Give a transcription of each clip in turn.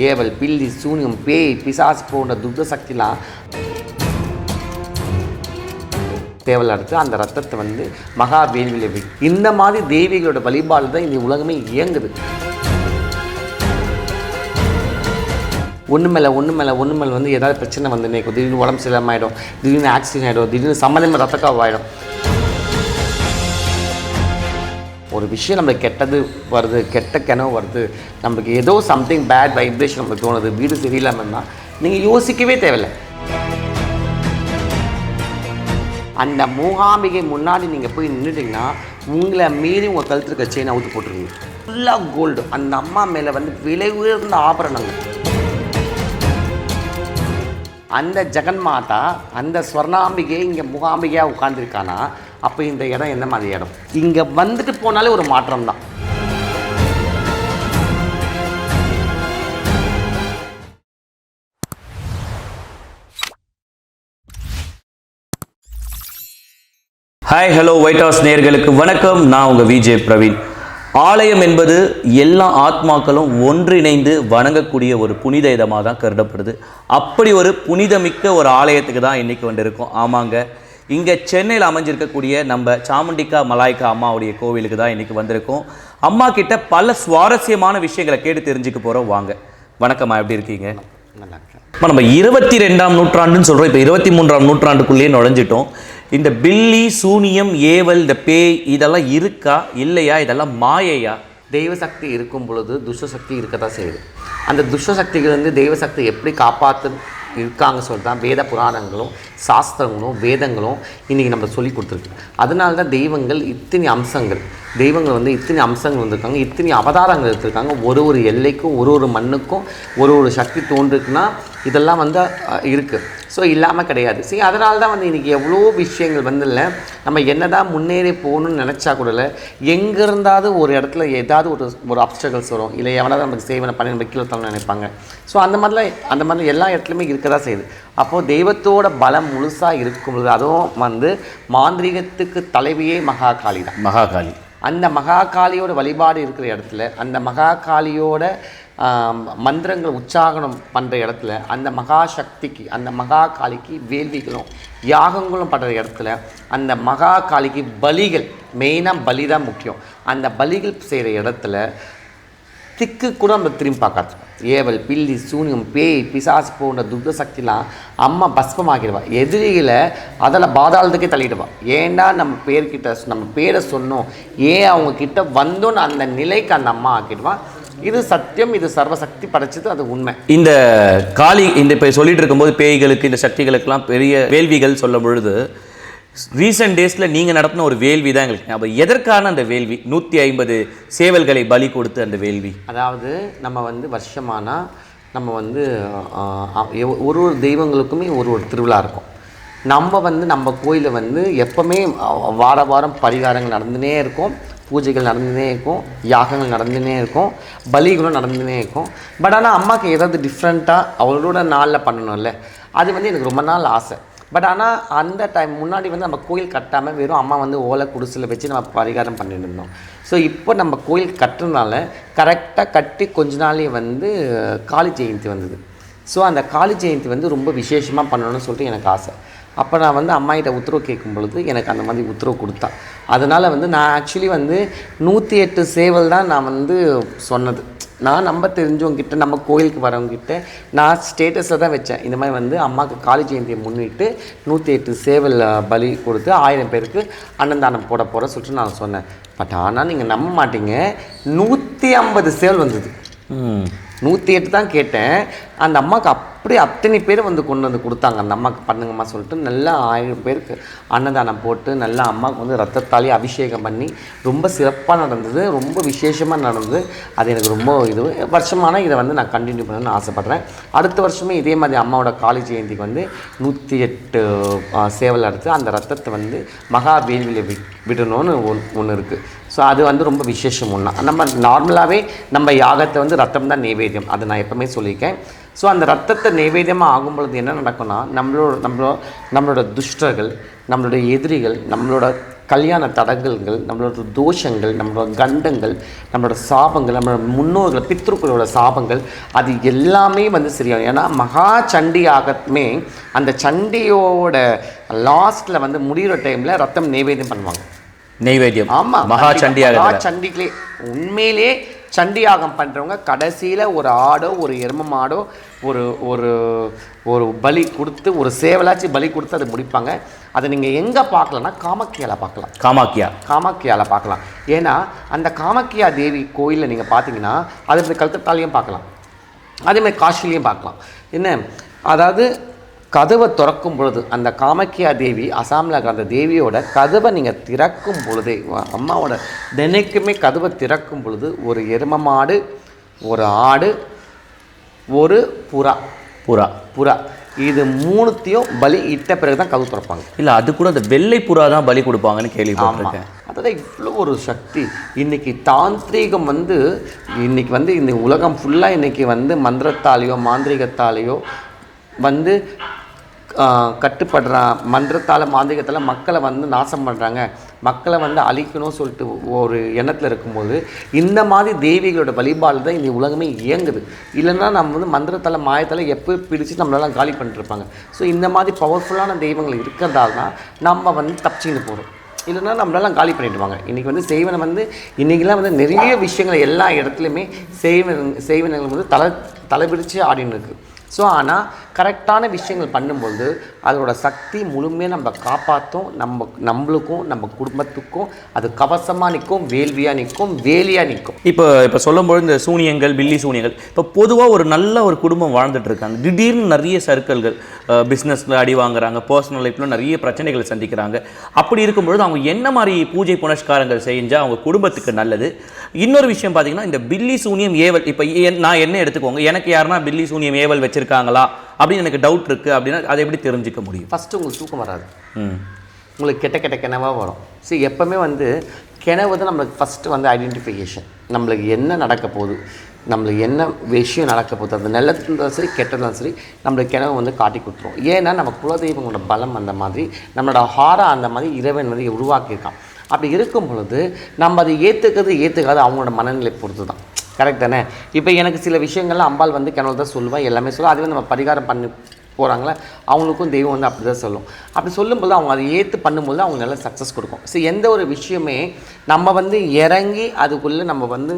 ஏவல், பில்லி, சூனியம், பேய், பிசாசு போன்ற துர்க்க சக்திலாம் தேவல் எடுத்து அந்த ரத்தத்தை வந்து மகா வேள்வியில் வை. இந்த மாதிரி தெய்வங்களோட வழிபாடு தான் இந்த உலகமே இயங்குது. ஒன்று மேலே வந்து ஏதாவது பிரச்சனை வந்து நினைக்கும். திடீர்னு உடம்பு சரியில்லாமல் ஆகிடும், திடீர்னு ஆக்சிடென்ட் ஆகிடும், திடீர்னு சம்மந்தமாக ரத்தக்காவு ஆகிடும். ஒரு விஷயம் நம்மளுக்கு கெட்டது வருது, கெட்ட கனவு வருது, நம்மளுக்கு ஏதோ சம்திங் பேட் வைப்ரேஷன் நம்மளுக்கு தோணுது, வீடு சரியில்லாமல்னா நீங்கள் யோசிக்கவே தேவையில்லை. அந்த மூகாம்பிகை முன்னாடி நீங்கள் போய் நின்றுட்டிங்கன்னா உங்களை மீறி உங்கள் கழுத்து இருக்க செயின் அவுத்து போட்டுருவீங்க. ஃபுல்லாக கோல்டு. அந்த அம்மா மேலே வந்து விலை உயர்ந்த ஆபரணங்கள். அந்த ஜெகன்மாதா, அந்த ஸ்வர்ணாம்பிகை இங்கே மூகாம்பிகையாக உட்காந்துருக்கானா, அப்போ இந்த இடம் என்ன மாதிரி இடம்? இங்கே வந்துட்டு போனாலே ஒரு மாற்றம் தான். ஹாய் ஹலோ ஒயிட் ஹவுஸ் நேயர்களுக்கு வணக்கம். நான் உங்கள் விஜே பிரவீன். ஆலயம் என்பது எல்லா ஆத்மாக்களும் ஒன்றிணைந்து வணங்கக்கூடிய ஒரு புனித இடமாக தான் கருதப்படுது. அப்படி ஒரு புனிதமிக்க ஒரு ஆலயத்துக்கு தான் இன்றைக்கி வந்திருக்கோம். ஆமாங்க, இங்கே சென்னையில் அமைஞ்சிருக்கக்கூடிய நம்ம சாமுண்டிகா மலாய்க்கா அம்மாவுடைய கோவிலுக்கு தான் இன்றைக்கி வந்திருக்கோம். அம்மா கிட்ட பல சுவாரஸ்யமான விஷயங்களை கேட்டு தெரிஞ்சுக்க போகிறோம். வாங்க. வணக்கம்மா, எப்படி இருக்கீங்க? இப்போ நம்ம 22ஆம் நூற்றாண்டுன்னு சொல்கிறோம். இப்போ 23ஆம் நூற்றாண்டுக்குள்ளேயே நுழைஞ்சிட்டோம். இந்த பில்லி, சூனியம், ஏவல், இந்த பேய் இதெல்லாம் இருக்கா இல்லையா? இதெல்லாம் மாயையா? தெய்வ சக்தி இருக்கும் பொழுது துஷ்ட சக்தி இருக்க தான் செய்யுது. அந்த துஷ்ட சக்திகள் வந்து தெய்வ சக்தி எப்படி காப்பாற்று இருக்காங்க சொல்லிட்டு தான் வேத புராணங்களும் சாஸ்திரங்களும் வேதங்களும் இன்றைக்கி நம்ம சொல்லி கொடுத்துருக்கு. அதனால தான் தெய்வங்கள் இத்தனை அம்சங்கள், தெய்வங்கள் வந்து இத்தனை அம்சங்கள் வந்திருக்காங்க, இத்தனை அவதாரங்கள் எடுத்திருக்காங்க. ஒரு ஒரு எல்லைக்கும் ஒரு ஒரு மண்ணுக்கும் ஒரு ஒரு சக்தி தோன்றுக்குன்னா இதெல்லாம் வந்து இருக்குது. ஸோ இல்லாமல் கிடையாது. சரி, அதனால தான் வந்து இன்றைக்கி எவ்வளோ விஷயங்கள் வந்து இல்லை, நம்ம என்ன தான் முன்னேறி போகணும்னு நினச்சா கூட இல்லை, எங்கே இருந்தாவது ஒரு இடத்துல ஏதாவது ஒரு அப்ஸ்டகல்ஸ் வரும், இல்லை எவனாவது நமக்கு சேவனை பண்ணி நம்ம கீழே தரணும்னு நினைப்பாங்க. ஸோ அந்த மாதிரி எல்லா இடத்துலையுமே இருக்க தான் செய்யுது. அப்போது தெய்வத்தோட பலம் முழுசாக இருக்கும்பொழுது, அதுவும் வந்து மாந்திரிகத்துக்கு தலைவியே மகாகாளி தான். மகாகாளி. அந்த மகாகாளியோட வழிபாடு இருக்கிற இடத்துல, அந்த மகாகாளியோட மந்திரங்கள் உச்சாரணம் பண்ணுற இடத்துல, அந்த மகாசக்திக்கு, அந்த மகாகாளிக்கு வேள்விகளும் யாகங்களும் பண்ணுற இடத்துல, அந்த மகாகாளிக்கு பலிகள், மெயினாக பலி தான் முக்கியம். அந்த பலிகள் செய்கிற இடத்துல திக்கு கூட நம்ம திரும்பி பார்க்காது. ஏவல், பில்லி, சூனியம், பேய், பிசாசு போன்ற துர்க்க சக்திலாம் அம்மா பஸ்பமாக்கிடுவா. எதிரிகளை அதில் பாதாளத்துக்கே தள்ளிடுவா. ஏன்னா நம்ம பேரை சொன்னோம், ஏன் அவங்கக்கிட்ட வந்தோன்னு அந்த நிலைக்கு அந்த அம்மா ஆக்கிடுவான். இது சத்தியம், இது சர்வசக்தி படைச்சது, அது உண்மை. இந்த காளி இந்த இப்போ சொல்லிட்டு இருக்கும்போது பேய்களுக்கு, இந்த சக்திகளுக்கெல்லாம் பெரிய வேள்விகள் சொல்லும் பொழுது ரீசெண்ட் டேஸில் நீங்கள் நடத்தின ஒரு வேள்வி தான் எங்களுக்கு. அப்போ எதற்கான அந்த வேள்வி? 150 சேவல்களை பலி கொடுத்து அந்த வேள்வி. அதாவது நம்ம வந்து வருஷமானால் நம்ம வந்து ஒரு தெய்வங்களுக்குமே ஒரு திருவிழா இருக்கும். நம்ம கோயிலில் வந்து எப்போவுமே வாரம் பரிகாரங்கள் நடந்துனே இருக்கும், பூஜைகள் நடந்துனே இருக்கும், யாகங்கள் நடந்துனே இருக்கும், பலிகளும் நடந்துனே இருக்கும். பட் ஆனால் அம்மாவுக்கு ஏதாவது டிஃப்ரெண்ட்டாக அவளோட நாளில் பண்ணணும்ல, அது வந்து எனக்கு ரொம்ப நாள் ஆசை. பட் ஆனால் அந்த டைம் முன்னாடி வந்து நம்ம கோயில் கட்டாமல் வெறும் அம்மா வந்து ஓலை குடிசில் வச்சு நம்ம பரிகாரம் பண்ணிட்டு இருந்தோம். ஸோ இப்போ நம்ம கோயில் கட்டுறதுனால கரெக்டாக கட்டி கொஞ்ச நாளே வந்து காளி ஜெயந்தி வந்தது. ஸோ அந்த காளி ஜெயந்தி வந்து ரொம்ப விசேஷமாக பண்ணணும்னு சொல்லிட்டு எனக்கு ஆசை. அப்போ நான் வந்து அம்மாகிட்ட உத்தரவு கேட்கும் பொழுது எனக்கு அந்த மாதிரி உத்தரவு கொடுத்தா. அதனால் வந்து நான் ஆக்சுவலி வந்து 108 சேவல் தான் நான் வந்து சொன்னது. நான் நம்ம தெரிஞ்சவங்கிட்ட, நம்ம கோயிலுக்கு வரவங்கிட்ட நான் ஸ்டேட்டஸில் தான் வச்சேன். இந்த மாதிரி வந்து அம்மாவுக்கு காளி ஜெயந்தியை முன்னிட்டு 108 சேவல் பலி கொடுத்து 1000 பேருக்கு அன்னதானம் போட போகிற சொல்லிட்டு நான் சொன்னேன். பட் ஆனால் நீங்கள் நம்ப மாட்டீங்க, 150 சேவல் வந்தது. 108 தான் கேட்டேன். அந்த அம்மாவுக்கு அப்படியே அத்தனை பேர் வந்து கொண்டு வந்து கொடுத்தாங்க. அந்த அம்மாவுக்கு பண்ணுங்கம்மா சொல்லிட்டு நல்லா 1000 பேருக்கு அன்னதானம் போட்டு நல்லா அம்மாவுக்கு வந்து ரத்தத்தாலே அபிஷேகம் பண்ணி ரொம்ப சிறப்பாக நடந்தது, ரொம்ப விசேஷமாக நடந்தது. அது எனக்கு ரொம்ப வருஷமான இதை வந்து நான் கண்டினியூ பண்ணணும்னு ஆசைப்பட்றேன். அடுத்த வருஷமே இதே மாதிரி அம்மாவோட காளி ஜெயந்திக்கு வந்து 108 சேவல் எடுத்து அந்த ரத்தத்தை வந்து மகா வேள்வியில் விடணும்னு ஒன்று இருக்குது. ஸோ அது வந்து ரொம்ப விசேஷம் ஒன்றா. நம்ம நார்மலாகவே நம்ம யாகத்தை வந்து ரத்தம் தான் நைவேத்தியம், அதை நான் எப்போவுமே சொல்லியிருக்கேன். ஸோ அந்த ரத்தத்தை நைவேத்தியமாக ஆகும் பொழுது என்ன நடக்கும்னா, நம்மளோட துஷ்டர்கள், நம்மளுடைய எதிரிகள், நம்மளோட கல்யாண தடங்கல்கள், நம்மளோட தோஷங்கள், நம்மளோட கண்டங்கள், நம்மளோட சாபங்கள், நம்மளோட முன்னோர்கள் பித்ருக்களோட சாபங்கள், அது எல்லாமே வந்து சரியாகும். ஏன்னா மகா சண்டியாகமே அந்த சண்டியோட லாஸ்ட்டில் வந்து முடிகிற டைமில் ரத்தம் நைவேத்தியம் பண்ணுவாங்க. நைவேத்தியம். ஆமாம், மகா சண்டிகளே உண்மையிலே சண்டியாகம் பண்ணுறவங்க கடைசியில் ஒரு ஆடோ ஒரு எரும மாடோ ஒரு ஒரு ஒரு பலி கொடுத்து, ஒரு சேவலாச்சு பலி கொடுத்து அதை முடிப்பாங்க. அதை நீங்கள் எங்கே பார்க்கலன்னா காமாக்கியாவில் பார்க்கலாம். காமாக்கியாவில் பார்க்கலாம். ஏன்னா அந்த காமாக்கியா தேவி கோயிலில் நீங்கள் பார்த்தீங்கன்னா அது கல்கத்தாலையும் பார்க்கலாம், அதேமாதிரி காஷிலையும் பார்க்கலாம். என்ன அதாவது கதவை திறக்கும் பொழுது அந்த காமாக்கியா தேவி, அசாமில் இருக்கிற அந்த தேவியோட கதவை நீங்கள் திறக்கும் பொழுதே, அம்மாவோட தினைக்குமே கதவை திறக்கும் பொழுது ஒரு எரும மாடு, ஒரு ஆடு, ஒரு புறா இது மூணுத்தையும் பலி இட்ட பிறகு தான் கதவு திறப்பாங்க. இல்லை, அது கூட அந்த வெள்ளை புறா தான் பலி கொடுப்பாங்கன்னு கேள்விப்பட்டிருக்கேன். அதான் இவ்வளோ ஒரு சக்தி. இன்றைக்கி தாந்திரீகம் வந்து இன்றைக்கி வந்து இந்த உலகம் ஃபுல்லாக இன்றைக்கி வந்து மந்திரத்தாலேயோ மாந்திரிகத்தாலேயோ வந்து கட்டுப்படுற மந்திரத்தால் மாந்திரிகத்தால் மக்களை வந்து நாசம் பண்ணுறாங்க, மக்களை வந்து அழிக்கணும்னு சொல்லிட்டு ஒரு எண்ணத்தில் இருக்கும்போது இந்த மாதிரி தெய்வீகளோட வழிபாடு தான் இந்த உலகமே இயங்குது. இல்லைன்னா நம்ம வந்து மந்திரத்தால் மாயத்தால் எப்போ பிடிச்சி நம்மளெல்லாம் காலி பண்ணிட்டுருப்பாங்க. ஸோ இந்த மாதிரி பவர்ஃபுல்லான தெய்வங்கள் இருக்கிறதால தான் நம்ம வந்து தப்பிச்சின்னு போகிறோம். இல்லைன்னா நம்மளெல்லாம் காலி பண்ணிவிடுவாங்க. இன்றைக்கி வந்து செய்வனை வந்து இன்றைக்கெல்லாம் வந்து நிறைய விஷயங்கள் எல்லா இடத்துலையுமே செய்வனங்கள் வந்து தலைபிடிச்சு ஆடின்னு இருக்குது. ஸோ ஆனால் கரெக்டான விஷயங்கள் பண்ணும்போது அதோட சக்தி முழுமையாக நம்ம காப்பாற்றும். நம்மளுக்கும் நம்ம குடும்பத்துக்கும் அது கவசமாக நிற்கும், வேள்வியாக நிற்கும், வேலியாக நிற்கும். இப்போ சொல்லும்போது இந்த சூனியங்கள், பில்லி சூனியங்கள், இப்போ பொதுவாக ஒரு நல்ல ஒரு குடும்பம் வாழ்ந்துட்டு இருக்காங்க, திடீர்னு நிறைய சர்க்கிள்கள், பிஸ்னஸில் அடி வாங்குறாங்க, பர்சனல் லைஃப்பில் நிறைய பிரச்சனைகளை சந்திக்கிறாங்க. அப்படி இருக்கும்பொழுது அவங்க என்ன மாதிரி பூஜை புனஸ்காரங்கள் செஞ்சால் அவங்க குடும்பத்துக்கு நல்லது? இன்னொரு விஷயம் பார்த்தீங்கன்னா, இந்த பில்லி சூனியம் ஏவல், இப்போ நான் என்ன எடுத்துக்கோங்க, எனக்கு யாருன்னா பில்லி சூனியம் ஏவல் வச்சுருக்காங்களா அப்படின்னு எனக்கு டவுட் இருக்குது அப்படின்னா அதை எப்படி தெரிஞ்சிக்க முடியும்? ஃபஸ்ட்டு உங்களுக்கு தூக்கம் வராது, உங்களுக்கு கெட்ட கனவாக வரும். சரி, எப்போவுமே வந்து கனவு தான் நம்மளுக்கு ஃபஸ்ட்டு வந்து ஐடென்டிஃபிகேஷன். நம்மளுக்கு என்ன நடக்க போகுது, நம்மளுக்கு என்ன விஷயம் நடக்க போகுது, அது நல்லது இருந்தாலும் சரி கெட்டதும் சரி நம்மளுக்கு கனவு வந்து காட்டி கொடுத்துரும். ஏன்னா நம்ம குலதெய்வங்களோட பலம் அந்த மாதிரி, நம்மளோட ஹாரா அந்த மாதிரி இறைவன் வந்து உருவாக்கியிருக்கான். அப்படி இருக்கும் பொழுது நம்ம அதை ஏற்றுக்காது அவங்களோட மனநிலை பொறுத்து தான். கரெக்ட் தானே? இப்போ எனக்கு சில விஷயங்கள்லாம் அம்பாள் வந்து கனவு தான் சொல்லுவேன், எல்லாமே சொல்லுவேன். அதுவே நம்ம பரிகாரம் பண்ணி போகிறாங்களே அவங்களுக்கும் தெய்வம் வந்து அப்படி தான் சொல்லும். அப்படி சொல்லும்போது அவங்க அதை ஏற்று பண்ணும்போது அவங்க நல்லா சக்ஸஸ் கொடுக்கும். ஸோ எந்த ஒரு விஷயமே நம்ம வந்து இறங்கி அதுக்குள்ளே நம்ம வந்து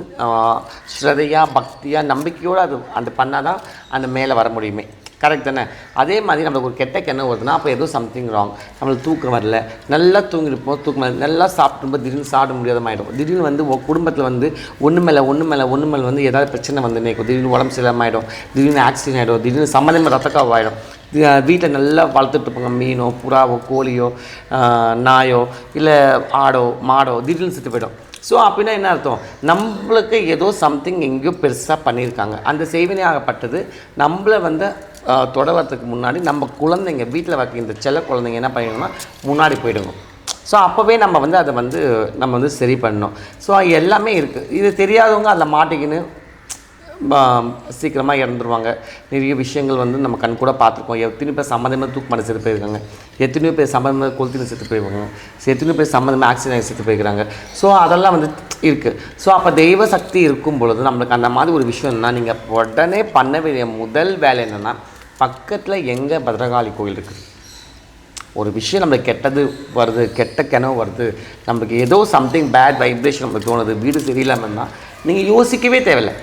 ஸ்ரதையாக பக்தியாக நம்பிக்கையோடு அது பண்ணால் தான் அந்த மேலே வர முடியுமே. கரெக்ட் தானே? அதே மாதிரி நம்மளுக்கு ஒரு கெட்ட கெண்ணம் வருதுன்னா அப்போ ஏதோ சம்திங் ராங். நம்மளுக்கு தூக்கம் வரல, நல்லா தூங்கிருப்போம், தூக்கம் வரல, நல்லா சாப்பிட்டும்போது திடீர்னு சாப்பிட முடியாத ஆகிடும். திடீர்னு வந்து குடும்பத்தில் வந்து ஒன்று மேலே வந்து ஏதாவது பிரச்சனை வந்து நினைக்கும். திடீர்னு உடம்பு சரியில்லாமல் ஆகிடும், திடீர்னு ஆக்சிடென்ட் ஆகிடும், திடீர்னு சம்மந்தமாக ரத்தக்காவு ஆகிடும். வீட்டில் நல்லா வளர்த்துட்ருப்பாங்க, மீனோ புறாவோ கோழியோ நாயோ இல்லை ஆடோ மாடோ, திடீர்னு செத்து போய்டும். ஸோ அப்படின்னா என்ன அர்த்தம், நம்மளுக்கு ஏதோ சம்திங் எங்கேயோ பெருசாக பண்ணியிருக்காங்க. அந்த செய்வினையாகப்பட்டது நம்மளை வந்து தொடர்றதுக்கு முன்னாடி நம்ம குழந்தைங்க வீட்டில் வைக்க இந்த செல்ல குழந்தைங்க என்ன பண்ணிடணும்னா முன்னாடி போயிடணும். ஸோ அப்போவே நம்ம வந்து அதை வந்து நம்ம வந்து சரி பண்ணணும். ஸோ எல்லாமே இருக்குது. இது தெரியாதவங்க அதில் மாட்டிக்கின்னு சீக்கிரமாக இறந்துருவாங்க. நிறைய விஷயங்கள் வந்து நம்ம கண் கூட பார்த்துருக்கோம். எத்தனையோ பேர் சம்மந்தமாக தூக்கு மாட்டி செத்து போயிருக்காங்க, எத்தனையோ பேர் சம்மந்தமாக கொளுத்தின்னு செத்து போயிருக்காங்க, எத்தனையோ பேர் சம்மந்தமாக ஆக்சிடென்ட் செத்து போயிருக்கிறாங்க. ஸோ அதெல்லாம் வந்து இருக்குது. ஸோ அப்போ தெய்வ சக்தி இருக்கும் பொழுது நம்மளுக்கு அந்த மாதிரி ஒரு விஷயம்னா நீங்கள் உடனே பண்ண வேண்டிய முதல் வேலை என்னென்னா, பக்கத்தில் எங்கே பத்ரகாளி கோயில் இருக்குது, ஒரு விஷயம் நம்மளுக்கு கெட்டது வருது, கெட்ட கனவு வருது, நம்மளுக்கு ஏதோ சம்திங் பேட் வைப்ரேஷன் நம்மளுக்கு தோணுது, வீடு சரியில்லாமல் இருந்தால் நீங்கள் யோசிக்கவே தேவையில்லை.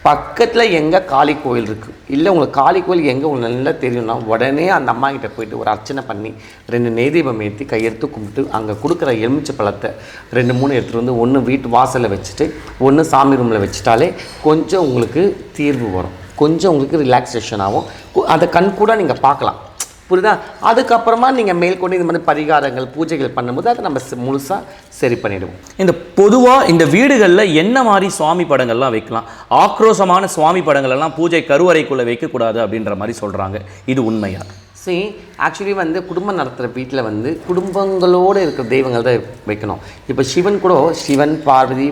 பக்கத்தில் எங்கே காளி கோயில் இருக்குது, இல்லை உங்களுக்கு காளி கோயில் எங்கே உங்களுக்கு நல்லா தெரியும்னா உடனே அந்த அம்மா கிட்டே போயிட்டு ஒரு அர்ச்சனை பண்ணி 2 நெய்தீபம் ஏற்றி கையெடுத்து கும்பிட்டு அங்கே கொடுக்குற எலுமிச்சை பழத்தை 2-3 எடுத்துகிட்டு வந்து ஒன்று வீட்டு வாசலில் வச்சுட்டு ஒன்று சாமி ரூமில் வச்சுட்டாலே கொஞ்சம் உங்களுக்கு தீர்வு வரும், கொஞ்சம் உங்களுக்கு ரிலாக்ஸேஷன் ஆகும். அதை கண் கூட நீங்கள் பார்க்கலாம். புரியுதா? அதுக்கப்புறமா நீங்கள் மேற்கொண்டு இந்த மாதிரி பரிகாரங்கள் பூஜைகள் பண்ணும்போது அதை நம்ம முழுசாக சரி பண்ணிவிடுவோம். இந்த பொதுவாக இந்த வீடுகளில் என்ன மாதிரி சுவாமி படங்கள்லாம் வைக்கலாம்? ஆக்ரோஷமான சுவாமி படங்கள்லாம் பூஜை கருவறைக்குள்ளே வைக்கக்கூடாது அப்படின்ற மாதிரி சொல்கிறாங்க, இது உண்மையா? சரி, ஆக்சுவலி வந்து குடும்பம் நடத்துகிற வீட்டில் வந்து குடும்பங்களோடு இருக்கிற தெய்வங்கள் தான் வைக்கணும். இப்போ சிவன் கூட சிவன் பார்வதி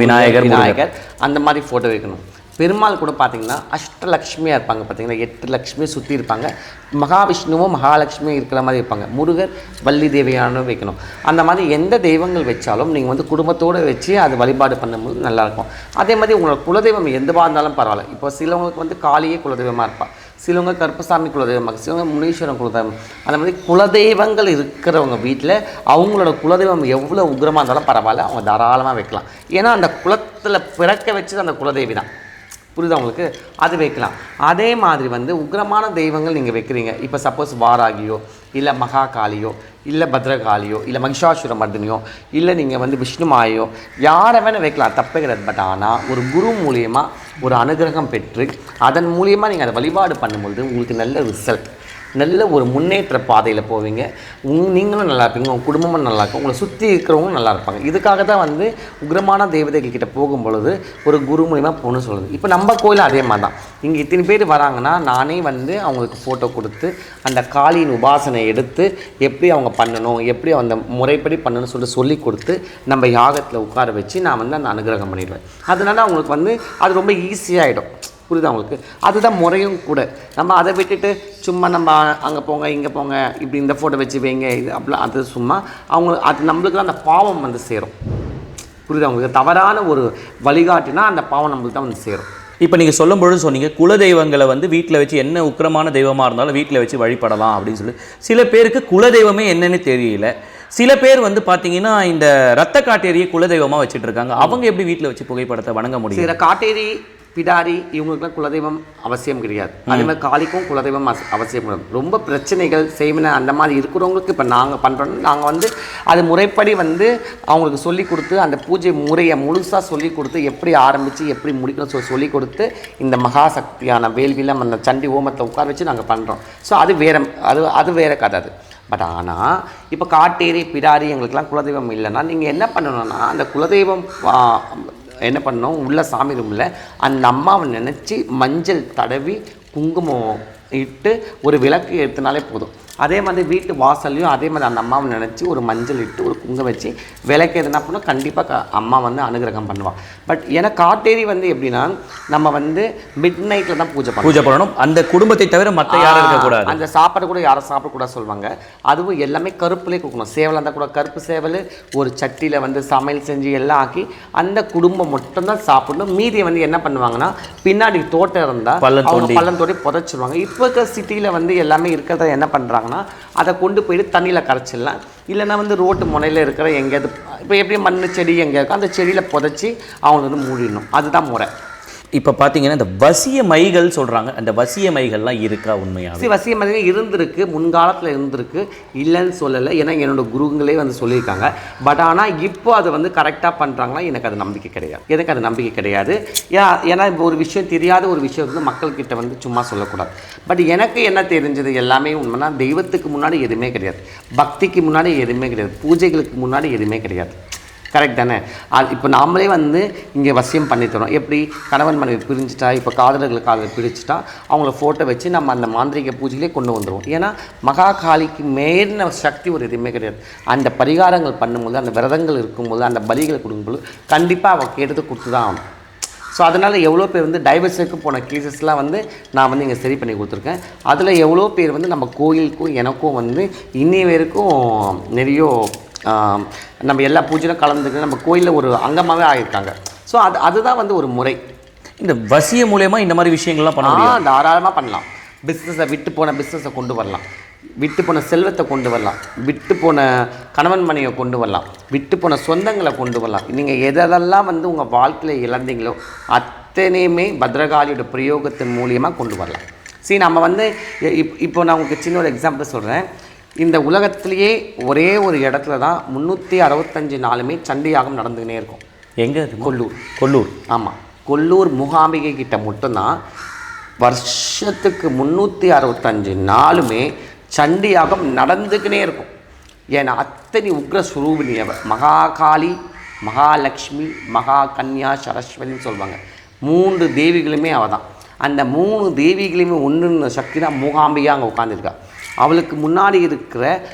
விநாயகர் அந்த மாதிரி ஃபோட்டோ வைக்கணும். பெருமாள் கூட பார்த்தீங்கன்னா அஷ்டலக்ஷ்மியாக இருப்பாங்க, பார்த்தீங்கன்னா 8 லக்ஷ்மியை சுற்றி இருப்பாங்க. மகாவிஷ்ணுவும் மகாலட்சுமியும் இருக்கிற மாதிரி இருப்பாங்க. முருகர் வள்ளி தேவியான வைக்கணும். அந்த மாதிரி எந்த தெய்வங்கள் வச்சாலும் நீங்கள் வந்து குடும்பத்தோடு வச்சு அது வழிபாடு பண்ணும்போது நல்லாயிருக்கும். அதே மாதிரி உங்களோட குலதெய்வம் எதுவாக இருந்தாலும் பரவாயில்ல. இப்போ சிலவங்களுக்கு வந்து காளியே குலதெய்வமாக இருப்பாள், சிலவங்க கருப்பசாமி குலதெய்வமாக, சிலவங்க முனீஸ்வரன் குலதெய்வம். அந்த மாதிரி குலதெய்வங்கள் இருக்கிறவங்க வீட்டில் அவங்களோட குலதெய்வம் எவ்வளோ உக்கிரமாக இருந்தாலும் பரவாயில்ல, அவங்க தாராளமாக வைக்கலாம். ஏன்னா அந்த குலத்தில் பிறக்க வச்சது அந்த குலதெய்வி தான். புரியுதா உங்களுக்கு? அது வைக்கலாம். அதே மாதிரி வந்து உக்கிரமான தெய்வங்கள் நீங்கள் வைக்கிறீங்க. இப்போ சப்போஸ் வாராகியோ இல்லை மகாகாளியோ இல்லை பத்ரகாளியோ இல்லை மகிஷாசுர மர்தினியோ இல்லை நீங்கள் வந்து விஷ்ணுமாயோ யாரை வேணால் வைக்கலாம், தப்பே கிடையாது. பட் ஆனால் ஒரு குரு மூலியமாக ஒரு அனுகிரகம் பெற்று அதன் மூலியமாக நீங்கள் அதை வழிபாடு பண்ணும்பொழுது உங்களுக்கு நல்ல ரிசல்ட், நல்ல ஒரு முன்னேற்ற பாதையில் போவீங்க. நீங்களும் நல்லா இருப்பீங்க, உங்கள் குடும்பமும் நல்லா இருக்கும், உங்களை சுற்றி இருக்கிறவங்களும் நல்லா இருப்பாங்க. இதுக்காக தான் வந்து உக்கிரமான தேவதைகள் கிட்ட போகும்பொழுது ஒரு குரு மூலிமா போகணும்னு சொல்லுது. இப்போ நம்ம கோயிலும் அதே மாதிரி தான். இங்கே இத்தனை பேர் வராங்கன்னா நானே வந்து அவங்களுக்கு ஃபோட்டோ கொடுத்து அந்த காளியின் உபாசனை எடுத்து எப்படி அவங்க பண்ணணும், எப்படி அந்த முறைப்படி பண்ணணும்னு சொல்லி கொடுத்து நம்ம யாகத்தில் உட்கார வச்சு நான் வந்து அந்த அனுகிரகம் பண்ணிடுவேன். அதனால அவங்களுக்கு வந்து அது ரொம்ப ஈஸியாகிடும். புரியுதா உங்களுக்கு? அதுதான் முறையும் கூட. நம்ம அதை விட்டுட்டு சும்மா நம்ம அங்கே போங்க இங்கே போங்க இப்படி இந்த ஃபோட்டோ வச்சு வைங்க இது அப்படிலாம், அது சும்மா அவங்க அது நம்மளுக்கு அந்த பாவம் வந்து சேரும். புரியுதா உங்களுக்கு? தவறான ஒரு வழிகாட்டினா அந்த பாவம் நம்மளுக்கு தான் வந்து சேரும். இப்போ நீங்கள் சொல்லும்பொழுது சொன்னீங்க குலதெய்வங்களை வந்து வீட்டில் வச்சு என்ன உக்கிரமான தெய்வமாக இருந்தாலும் வீட்டில் வச்சு வழிபடலாம் அப்படின்னு சொல்லி. சில பேருக்கு குலதெய்வமே என்னன்னு தெரியல. சில பேர் வந்து பார்த்தீங்கன்னா இந்த ரத்த காட்டேரியை குலதெய்வமாக வச்சுட்டு இருக்காங்க. அவங்க எப்படி வீட்டில் வச்சு புகைப்படத்தை வணங்க முடியும்? சில காட்டேரி பிடாரி இவங்களுக்குலாம் குலதெய்வம் அவசியம் கிடையாது. அதே மாதிரி காளிக்கும் குலதெய்வம் அவசியம் கிடையாது. ரொம்ப பிரச்சனைகள் செய்வினை அந்த மாதிரி இருக்கிறவங்களுக்கு இப்போ நாங்கள் பண்ணுறோம். நாங்கள் வந்து அது முறைப்படி வந்து அவங்களுக்கு சொல்லி கொடுத்து அந்த பூஜை முறையை முழுசாக சொல்லி கொடுத்து எப்படி ஆரம்பித்து எப்படி முடிக்கணும் சொல்லி கொடுத்து இந்த மகாசக்தியான வேள்வியில் அந்த சண்டி ஓமத்தை உட்கார வச்சு நாங்கள் பண்ணுறோம். ஸோ அது வேறு அது வேறு கதை அது. பட் ஆனால் இப்போ காட்டேரி பிடாரி எங்களுக்கெல்லாம் குலதெய்வம் இல்லைன்னா நீங்கள் என்ன பண்ணணும்னா அந்த குலதெய்வம் என்ன பண்ணணும், உள்ள சாமி ரூமில் அந்த அம்மாவை நினச்சி மஞ்சள் தடவி குங்குமம் இட்டு ஒரு விளக்கு எடுத்தினாலே போதும். அதே மாதிரி வீட்டு வாசல்லையும் அதே மாதிரி அந்த அம்மாவை நினச்சி ஒரு மஞ்சள் இட்டு ஒரு குங்குமம் வச்சு விளக்கு எதுனா பண்ணால் கண்டிப்பாக அம்மா வந்து அனுகிரகம் பண்ணுவாள். பட் ஏன்னா காட்டேரி வந்து எப்படின்னா நம்ம வந்து மிட் நைட்டில் தான் பூஜை பண்ணணும். அந்த குடும்பத்தை தவிர மற்ற யாரும் இருக்கக்கூடாது. அந்த சாப்பாடு கூட யாரும் சாப்பிடக்கூடாது சொல்லுவாங்க. அதுவும் எல்லாமே கருப்புலேயே கொடுக்கணும். சேவல் இருந்தால் கூட கருப்பு சேவல் ஒரு சட்டியில் வந்து சமையல் செஞ்சு எல்லாம் ஆக்கி அந்த குடும்பம் மட்டும்தான் சாப்பிடணும். மீதியை வந்து என்ன பண்ணுவாங்கன்னா பின்னாடி தோட்டம் இருந்தால் பள்ளம் தோண்டி புதைச்சிருவாங்க. இப்போ இருக்கிற சிட்டியில் வந்து எல்லாமே இருக்கிறத என்ன பண்ணுறாங்க, அதை கொண்டு போயிட்டு தண்ணியில் கரைச்சிடலாம். இல்லைன்னா வந்து ரோட்டு முனையில் இருக்கிற எங்கேயாவது இப்போ எப்படி மண் செடி எங்கே இருக்கோ அந்த செடியில் புதைச்சி அவங்க வந்து மூடிடணும். அதுதான் முறை. இப்போ பார்த்தீங்கன்னா இந்த வசிய மைகள் சொல்கிறாங்க, அந்த வசிய மைகள்லாம் இருக்கா உண்மையாக? வசிய மைகள் இருந்திருக்கு, முன்காலத்தில் இருந்திருக்கு, இல்லைன்னு சொல்லலை. ஏன்னா என்னோடய குருங்களே வந்து சொல்லியிருக்காங்க. பட் ஆனால் இப்போ அதை வந்து கரெக்டாக பண்ணுறாங்கன்னா எனக்கு அது நம்பிக்கை கிடையாது. எனக்கு அது நம்பிக்கை கிடையாது. ஏன்னா இப்போ ஒரு விஷயம் தெரியாத ஒரு விஷயம் வந்து மக்கள்கிட்ட வந்து சும்மா சொல்லக்கூடாது. பட் எனக்கு என்ன தெரிஞ்சது எல்லாமே உண்மைனா தெய்வத்துக்கு முன்னாடி எதுவுமே கிடையாது, பக்திக்கு முன்னாடி எதுவுமே கிடையாது, பூஜைகளுக்கு முன்னாடி எதுவுமே கிடையாது. கரெக்ட் தானே? இப்போ நாமளே வந்து இங்கே வசியம் பண்ணி தரோம். எப்படி கணவன் மனைவி பிரிஞ்சுட்டா, இப்போ காதலர்களுக்கு காதல் பிரிச்சுட்டா அவங்கள ஃபோட்டோ வச்சு நம்ம அந்த மாந்திரிக பூஜையிலே கொண்டு வந்துடுவோம். ஏன்னா மகாகாளிக்கு மேலின சக்தி ஒரு எதுவுமே கிடையாது. அந்த பரிகாரங்கள் பண்ணும்போது, அந்த விரதங்கள் இருக்கும்போது, அந்த பலிகளை கொடுக்கும்போது கண்டிப்பாக அவள் கேட்டது கொடுத்து தான் ஆகணும். ஸோ அதனால் எவ்வளோ பேர் வந்து டைவர்ஸுக்கு போன கேசஸ்லாம் வந்து நான் வந்து இங்கே சரி பண்ணி கொடுத்துருக்கேன். அதில் எவ்வளோ பேர் வந்து நம்ம கோயிலுக்கும் எனக்கும் வந்து இன்னைய வரைக்கும் நிறைய நம்ம எல்லா பூஜையிலும் கலந்துட்டு நம்ம கோயிலில் ஒரு அங்கமாகவே ஆகியிருக்காங்க. ஸோ அதுதான் வந்து ஒரு முறை. இந்த வசிய மூலயமா இந்த மாதிரி விஷயங்கள்லாம் பண்ணலாம், தாராளமாக பண்ணலாம். பிஸ்னஸை விட்டு போன பிஸ்னஸை கொண்டு வரலாம், விட்டு போன செல்வத்தை கொண்டு வரலாம், விட்டு போன கணவன் மனையை கொண்டு வரலாம், விட்டு போன சொந்தங்களை கொண்டு வரலாம். நீங்கள் எதெல்லாம் வந்து உங்கள் வாழ்க்கையில் இழந்தீங்களோ அத்தனையுமே பத்ரகாளியோட பிரயோகத்தின் மூலியமாக கொண்டு வரலாம். சரி, நம்ம வந்து இப்போ நான் உங்களுக்கு சின்ன ஒரு எக்ஸாம்பிள் சொல்கிறேன். இந்த உலகத்திலேயே ஒரே ஒரு இடத்துல தான் 365 நாளுமே சண்டியாகம் நடந்துக்கினே இருக்கும். எங்கே? கொல்லூர். ஆமாம், கொல்லூர் மூகாம்பிகை கிட்ட மட்டும்தான் வருஷத்துக்கு 365 நாளுமே சண்டியாகம் நடந்துக்கினே இருக்கும். ஏன்னா அத்தனை உக்ர சுரூபினி அவ. மகாகாளி, மகாலட்சுமி, மகா கன்யா, சரஸ்வதின்னு சொல்லுவாங்க. 3 தேவிகளுமே அவள் தான். அந்த 3 தேவிகளையுமே ஒன்று சக்தி தான் மூகாம்பிகை அங்கே உட்காந்துருக்கா. அவளுக்கு முன்னாடி இருக்கிற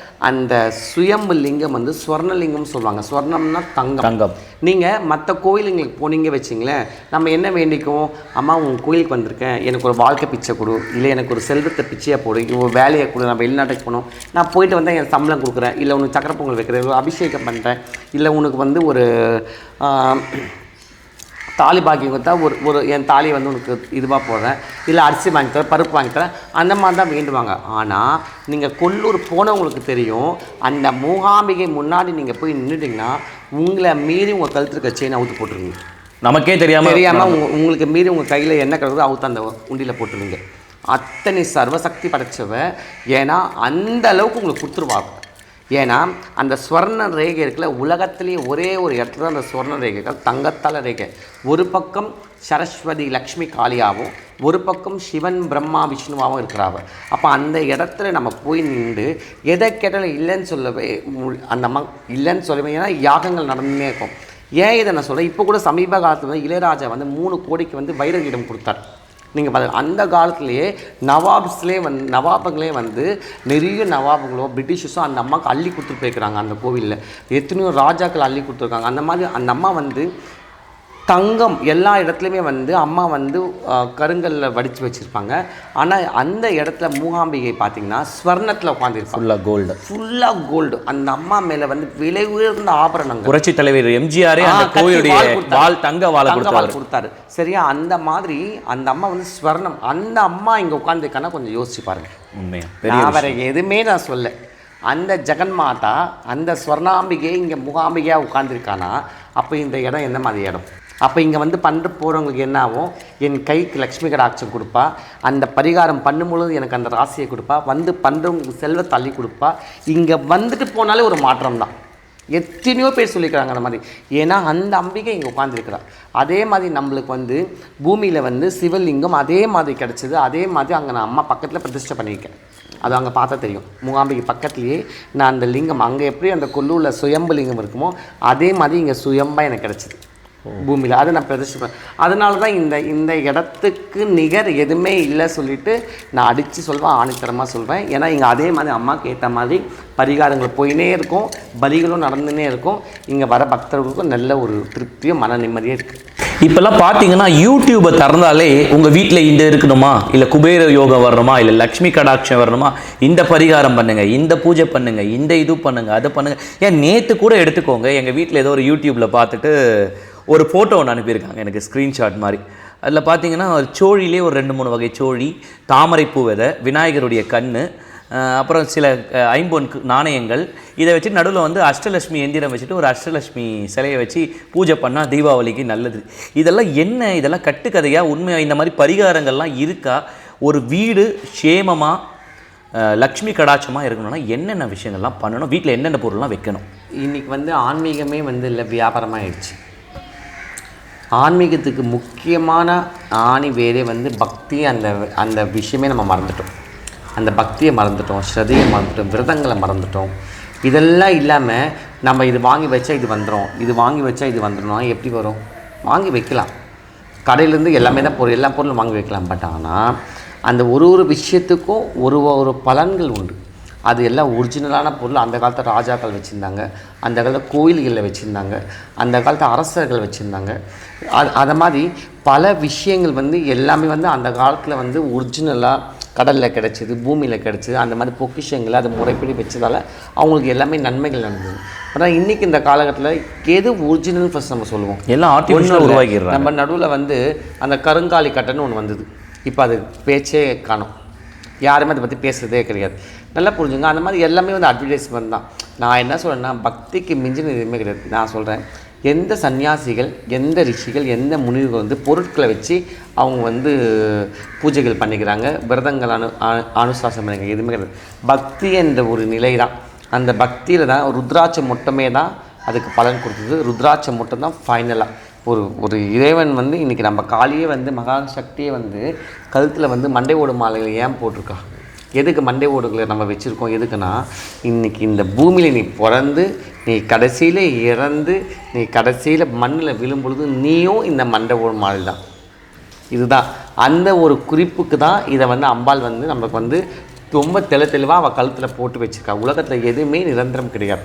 அந்த சுயம்பு லிங்கம் வந்து ஸ்வர்ணலிங்கம் சொல்லுவாங்க. ஸ்வர்ணம்னா தங்கம். நீங்கள் மற்ற கோயிலுங்களுக்கு போனீங்க வச்சிங்களேன், நம்ம என்ன வேண்டிக்குவோம், அம்மா உங்கள் கோயிலுக்கு வந்திருக்கேன், எனக்கு ஒரு வாழ்க்கை பிச்சை கொடு, இல்லை எனக்கு ஒரு செல்வத்தை பிச்சையாக போடு, ஒரு வேலையை கொடு, நான் வெளிநாட்டுக்கு போகணும், நான் போயிட்டு வந்தால் என் சம்பளம் கொடுக்குறேன், இல்லை உனக்கு சக்கரை பொங்கல் வைக்கிறேன், ஒரு அபிஷேகம் பண்ணுறேன், இல்லை உனக்கு வந்து ஒரு தாலி பாக்கியம் கொடுத்தா ஒரு என் தாலியை வந்து உனக்கு இதுவாக போடுறேன், இல்லை அரிசி வாங்கி தரேன், பருப்பு வாங்கி தரேன், அந்த மாதிரி தான் வேண்டுவாங்க. ஆனால் நீங்கள் கொல்லூர் போனவங்களுக்கு தெரியும், அந்த மூகாம்பிகை முன்னாடி நீங்கள் போய் நின்றுட்டிங்கன்னா உங்களை மீறி உங்கள் கழுத்து இருக்க செயினை அவுத்து போட்டுருவீங்க. நமக்கே தெரியாமல் உங்களுக்கு மீறி உங்கள் கையில் என்ன கிடக்குதோ அவுத்து அந்த உண்டியில் போட்டுருவீங்க. அத்தனை சர்வசக்தி படைச்சவ. ஏன்னா அந்த அளவுக்கு உங்களுக்கு கொடுத்துருவாங்க. ஏன்னா அந்த ஸ்வர்ண ரேகை இருக்குல்ல, உலகத்திலேயே ஒரே ஒரு இடத்துல அந்த ஸ்வர்ண ரேகைகள் தங்கத்தால் ரேகை. ஒரு பக்கம் சரஸ்வதி லக்ஷ்மி காளியாகவும், ஒரு பக்கம் சிவன் பிரம்மா விஷ்ணுவாகவும் இருக்கிறாங்க. அப்போ அந்த இடத்துல நம்ம போய் நின்று எதை கேட்டாலும் இல்லைன்னு சொல்லவே அந்த அம்மா இல்லைன்னு சொல்லவே. ஏன்னா யாகங்கள் நடந்துன்னே இருக்கும். ஏன் இதை நான் சொல்கிறேன், இப்போ கூட சமீப காலத்தில் வந்து இளையராஜா வந்து 3 கோடிக்கு வந்து வைரகிடம் கொடுத்தார். நீங்கள் பார்த்து அந்த காலத்துலேயே நவாபுங்களே வந்து நிறைய நவாபுங்களோ பிரிட்டிஷஸோ அந்த அம்மாவுக்கு அள்ளி கொடுத்துட்டு போயிருக்கிறாங்க. அந்த கோவிலில் எத்தனையோ ராஜாக்கள் அள்ளி கொடுத்துருக்காங்க. அந்த மாதிரி அந்த அம்மா வந்து தங்கம் எல்லா இடத்துலையுமே வந்து அம்மா வந்து கருங்கல்லில் வடித்து வச்சுருப்பாங்க. ஆனால் அந்த இடத்துல மூகாம்பிகை பார்த்திங்கன்னா ஸ்வர்ணத்தில் உட்காந்துருப்பாங்க. ஃபுல்லாக கோல்டு. அந்த அம்மா மேலே வந்து விலை உயர்ந்த ஆபரணங்கள். புரட்சி தலைவர் எம்ஜிஆரே அந்த கோயிலுடைய தங்க வாள் கொடுத்தாரு. சரியா? அந்த மாதிரி அந்த அம்மா வந்து ஸ்வர்ணம். அந்த அம்மா இங்கே உட்காந்துருக்கானா கொஞ்சம் யோசிச்சு பாருங்க. நான் வேற எதுவுமே நான் சொல்ல. அந்த ஜெகன்மாதா அந்த ஸ்வர்ணாம்பிகை இங்கே மூகாம்பிகையாக உட்காந்துருக்கானா, அப்போ இந்த இடம் என்ன மாதிரி இடம்? அப்போ இங்கே வந்து பண்ணுற போகிறவங்களுக்கு என்ன ஆகும், என் கைக்கு லக்ஷ்மி கடாட்சம் கொடுப்பா, அந்த பரிகாரம் பண்ணும்பொழுது எனக்கு அந்த ராசியை கொடுப்பா, வந்து பண்ணுறவங்களுக்கு செல்வத்தை தள்ளி கொடுப்பா. இங்கே வந்துட்டு போனாலே ஒரு மாற்றம் தான். எத்தனையோ பேர் சொல்லிக்கிறாங்க அந்த மாதிரி. ஏன்னா அந்த அம்பிகை இங்கே உட்காந்துருக்கிறா. அதே மாதிரி நம்மளுக்கு வந்து பூமியில் வந்து சிவலிங்கம் அதே மாதிரி கிடச்சிது. அதே மாதிரி அங்கே நான் அம்மா பக்கத்தில் பிரதிஷ்டை பண்ணியிருக்கேன். அது அங்கே பார்த்தா தெரியும். மூகாம்பிகை பக்கத்துலேயே நான் அந்த லிங்கம் அங்கே எப்படி அந்த கொல்லூரில் சுயம்பு லிங்கம் இருக்குமோ அதே மாதிரி இங்கே சுயம்பாக எனக்கு கிடச்சிது பூமியில். அதை நான் பிரதிஷ்டை. அதனால தான் இந்த இடத்துக்கு நிகர் எதுவுமே இல்லை சொல்லிவிட்டு நான் அடித்து சொல்வேன், ஆணித்தரமாக சொல்வேன். ஏன்னா இங்கே அதே மாதிரி அம்மாவுக்கு ஏற்ற மாதிரி பரிகாரங்கள் போயினே இருக்கும், பலிகளும் நடந்துனே இருக்கும். இங்கே வர பக்தர்களுக்கும் நல்ல ஒரு திருப்தியும் மன நிம்மதியாக இருக்குது. இப்போல்லாம் பார்த்தீங்கன்னா யூடியூப்பை திறந்தாலே உங்கள் வீட்டில் இந்த இருக்கணுமா, இல்லை குபேர யோகம் வரணுமா, இல்லை லக்ஷ்மி கடாட்சம் வரணுமா, இந்த பரிகாரம் பண்ணுங்கள், இந்த பூஜை பண்ணுங்கள், இந்த இது பண்ணுங்கள், அதை பண்ணுங்கள். ஏன் நேற்று கூட எடுத்துக்கோங்க, எங்கள் வீட்டில் ஏதோ ஒரு யூடியூப்பில் பார்த்துட்டு ஒரு ஃபோட்டோ ஒன்று அனுப்பியிருக்காங்க எனக்கு, ஸ்க்ரீன்ஷாட் மாதிரி. அதில் பார்த்தீங்கன்னா சோழிலே ஒரு 2-3 வகை சோழி, தாமரைப்பூ விதை, விநாயகருடைய கண், அப்புறம் சில 5 நாணயங்கள், இதை வச்சு நடுவில் வந்து அஷ்டலட்சுமி எந்திரம் வச்சுட்டு ஒரு அஷ்டலட்சுமி சிலையை வச்சு பூஜை பண்ணால் தீபாவளிக்கு நல்லது. இதெல்லாம் என்ன, இதெல்லாம் கட்டுக்கதையாக உண்மையாக இந்த மாதிரி பரிகாரங்கள்லாம் இருக்கா? ஒரு வீடு சேமமாக லக்ஷ்மி கடாட்சமாக இருக்கணும்னா என்னென்ன விஷயங்கள்லாம் பண்ணணும், வீட்டில் என்னென்ன பொருள்லாம் வைக்கணும்? இன்றைக்கி வந்து ஆன்மீகமே வந்து இல்லை, வியாபாரமாக ஆயிடுச்சு. ஆன்மீகத்துக்கு முக்கியமான ஆணி வேரே வந்து பக்தி. அந்த விஷயமே நம்ம மறந்துட்டோம். அந்த பக்தியை மறந்துட்டோம், ஸ்ரத்தையை மறந்துட்டோம், விரதங்களை மறந்துட்டோம். இதெல்லாம் இல்லாமல் நம்ம இது வாங்கி வச்சா இது வந்துடும், இது வாங்கி வச்சா இது வந்துடும். எப்படி வரும்? வாங்கி வைக்கலாம், கடையிலேருந்து எல்லாமே தான் எல்லா பொருளும் வாங்கி வைக்கலாம். பட் ஆனால் அந்த ஒரு விஷயத்துக்கும் ஒரு பலன்கள் உண்டு. அது எல்லாம் ஒரிஜினலான பொருள். அந்த காலத்தில் ராஜாக்கள் வச்சுருந்தாங்க, அந்த காலத்தில் கோயில்களில் வச்சுருந்தாங்க, அந்த காலத்தில் அரசர்கள் வச்சுருந்தாங்க. அதை மாதிரி பல விஷயங்கள் வந்து எல்லாமே வந்து அந்த காலத்தில் வந்து ஒரிஜினலாக கடலில் கிடச்சிது, பூமியில் கிடச்சிது. அந்த மாதிரி பொக்கிஷங்களை அது முறைப்படி வச்சதால் அவங்களுக்கு எல்லாமே நன்மைகள் நடந்தது. ஆனால் இன்றைக்கி இந்த காலகட்டத்தில் எது ஒரிஜினல் ஃபஸ்ட் நம்ம சொல்லுவோம், எல்லாம் ஆர்டிஃபிஷியல் உருவாக்கிடுறோம். நம்ம நடுவில் வந்து அந்த கருங்காலி கட்டைன்னு ஒன்று வந்தது. இப்போ அது பேச்சே காணும், யாருமே அதை பற்றி பேசுகிறதே கிடையாது. நல்லா புரிஞ்சுங்க. அந்த மாதிரி எல்லாமே வந்து அட்வர்டைஸ்மெண்ட் தான். நான் என்ன சொல்கிறேன்னா, பக்திக்கு மிஞ்சின எதுவுமே கிடையாது. நான் சொல்கிறேன், எந்த சன்னியாசிகள், எந்த ரிஷிகள், எந்த முனிவர்கள் வந்து பொருட்களை வச்சு அவங்க வந்து பூஜைகள் பண்ணிக்கிறாங்க, விரதங்கள் அனுசாசனம் பண்ணிக்கிறாங்க, எதுவுமே கிடையாது. பக்தி என்ற ஒரு நிலை தான். அந்த பக்தியில் தான் ருத்ராட்சம் மட்டுமே தான் அதுக்கு பலன் கொடுத்தது. ருத்ராட்சம் மட்டும் தான் ஃபைனலாக ஒரு இறைவன் வந்து இன்றைக்கி நம்ம காளியே வந்து மகாசக்தியே வந்து கழுத்தில் வந்து மண்டை ஓடு மாலைகளை ஏன் போட்டிருக்கா? எதுக்கு மண்டை ஓடுகளை நம்ம வச்சுருக்கோம்? எதுக்குன்னா, இன்றைக்கி இந்த பூமியில் நீ பிறந்து நீ கடைசியில் இறந்து நீ கடைசியில் மண்ணில் விழும்பொழுது நீயும் இந்த மண்டை ஓடு மாலை தான். இதுதான் அந்த ஒரு குறிப்புக்கு தான் இதை வந்து அம்பாள் வந்து நம்மளுக்கு வந்து ரொம்ப தெளிவாக அவள் கழுத்தில் போட்டு வச்சுருக்கா. உலகத்தில் எதுவுமே நிரந்தரம் கிடையாது,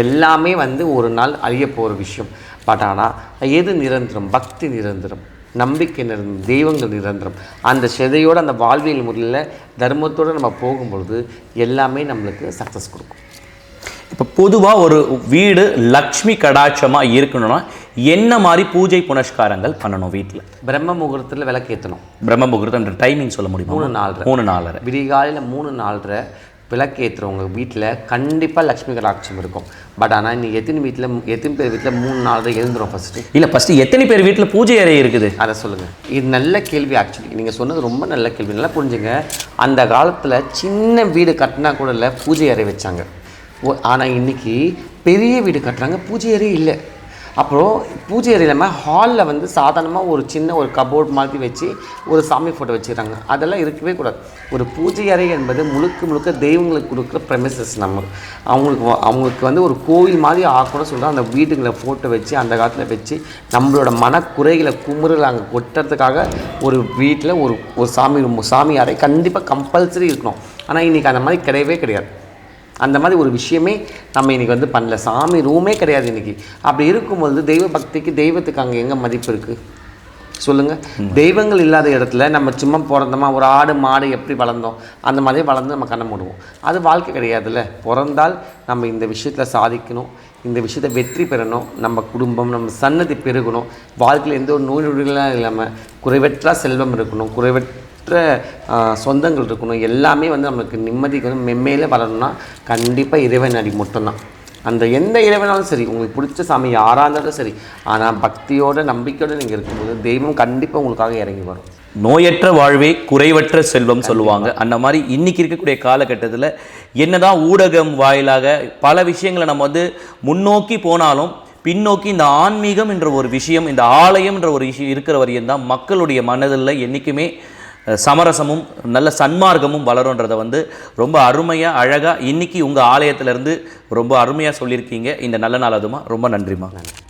எல்லாமே வந்து ஒரு நாள் அழிய போகிற விஷயம். பட் ஆனால் எது நிரந்தரம்? பக்தி நிரந்தரம், நம்பிக்கை நிரந்தரம், தெய்வங்கள் நிரந்தரம். அந்த சிதையோடு அந்த வாழ்வியல் முறையில் தர்மத்தோடு நம்ம போகும்பொழுது எல்லாமே நம்மளுக்கு சக்ஸஸ் கொடுக்கும். இப்போ பொதுவாக ஒரு வீடு லக்ஷ்மி கடாட்சமாக இருக்கணும்னா என்ன மாதிரி பூஜை புனஸ்காரங்கள் பண்ணணும் வீட்டில்? பிரம்ம முகூர்த்தத்தில் விளக்கேற்றணும். பிரம்ம முகூர்த்தம் டைமிங் சொல்ல முடியுமா? 3-4 விடிகாலையில் 3-4 விளக்கேற்றுறவங்க வீட்டில் கண்டிப்பாக லக்ஷ்மி கடாட்சம் இருக்கும். பட் ஆனால் இன்னைக்கு எத்தனை பேர் வீட்டில் 3-4 எழுந்துடும் ஃபஸ்ட்டு? இல்லை, ஃபஸ்ட்டு எத்தனை பேர் வீட்டில் பூஜை அறை இருக்குது அதை சொல்லுங்கள். இது நல்ல கேள்வி. ஆக்சுவலி நீங்கள் சொன்னது ரொம்ப நல்ல கேள்வி. நல்லா புரிஞ்சுங்க. அந்த காலத்தில் சின்ன வீடு கட்டினா கூட இல்லை, பூஜை அறை வச்சாங்க. ஆனால் இன்றைக்கி பெரிய வீடு கட்டுறாங்க, பூஜை அறை இல்லை. அப்புறம் பூஜை அறை இல்லாமல் ஹாலில் வந்து சாதாரணமாக ஒரு சின்ன ஒரு கபோர்ட் மாதிரி வச்சு ஒரு சாமி ஃபோட்டோ வச்சுக்கிறாங்க. அதெல்லாம் இருக்கவே கூடாது. ஒரு பூஜை அறை என்பது முழுக்க தெய்வங்களுக்கு கொடுக்குற ப்ரெமிசஸ். அவங்களுக்கு வந்து ஒரு கோவில் மாதிரி ஆக்கணும்னு சொல்லிட்டு அந்த வீடுங்களை ஃபோட்டோ வச்சு அந்த காலத்தில் வச்சு நம்மளோட மனக்குறைகளை குமுறலை அங்கே கொட்டுறதுக்காக ஒரு வீட்டில் ஒரு சாமி அறை கண்டிப்பாக கம்பல்சரி இருக்கணும். ஆனால் இன்றைக்கி அந்த மாதிரி கிடையவே கிடையாது. அந்த மாதிரி ஒரு விஷயமே நம்ம இன்றைக்கி வந்து பண்ணல. சாமி ரூமே கிடையாது இன்றைக்கி. அப்படி இருக்கும்போது தெய்வ பக்திக்கு தெய்வத்துக்கு அங்கே எங்கே மதிப்பு இருக்குது சொல்லுங்கள்? தெய்வங்கள் இல்லாத இடத்துல நம்ம சும்மா பிறந்தோமா, ஒரு ஆடு மாடு எப்படி வளர்ந்தோம் அந்த மாதிரி வளர்ந்து நம்ம கண்ணை மூடுவோம். அது வாழ்க்கை கிடையாதுல்ல. பிறந்தால் நம்ம இந்த விஷயத்தில் சாதிக்கணும், இந்த விஷயத்தை வெற்றி பெறணும், நம்ம குடும்பம் நம்ம சன்னதி பெருகணும், வாழ்க்கையில் எந்த ஒரு நோய் நொடிகளாக இல்லாமல் குறைவற்ற செல்வம் இருக்கணும், குறைவற்ற சொந்தங்கள் இருக்கணும். எல்லாமே வந்து நம்மளுக்கு நிம்மதிக்கு வந்து மென்மையில் வளரணும்னா கண்டிப்பாக இறைவன் அடி மட்டும்தான். அந்த எந்த இறைவனாலும் சரி, உங்களுக்கு பிடிச்ச சாமி யாராக இருந்தாலும் சரி, ஆனால் பக்தியோட நம்பிக்கையோடு நீங்கள் இருக்கும்போது தெய்வம் கண்டிப்பாக உங்களுக்காக இறங்கி வரும். நோயற்ற வாழ்வே குறைவற்ற செல்வம் சொல்லுவாங்க. அந்த மாதிரி இன்றைக்கி இருக்கக்கூடிய காலகட்டத்தில் என்னதான் ஊடகம் வாயிலாக பல விஷயங்களை நம்ம வந்து முன்னோக்கி போனாலும் பின்னோக்கி இந்த ஆன்மீகம் என்ற ஒரு விஷயம், இந்த ஆலயம் என்ற ஒரு விஷயம் இருக்கிற வரையும் தான் மக்களுடைய மனதில் என்றைக்குமே சமரசமும் நல்ல சன்மார்க்கமும் வளரும்ன்றதை வந்து ரொம்ப அருமையாக அழகாக இன்றைக்கி உங்கள் ஆலயத்திலேருந்து ரொம்ப அருமையாக சொல்லியிருக்கீங்க. இந்த நல்ல நாள் அதுமா ரொம்ப நன்றிம்மா. நன்றி.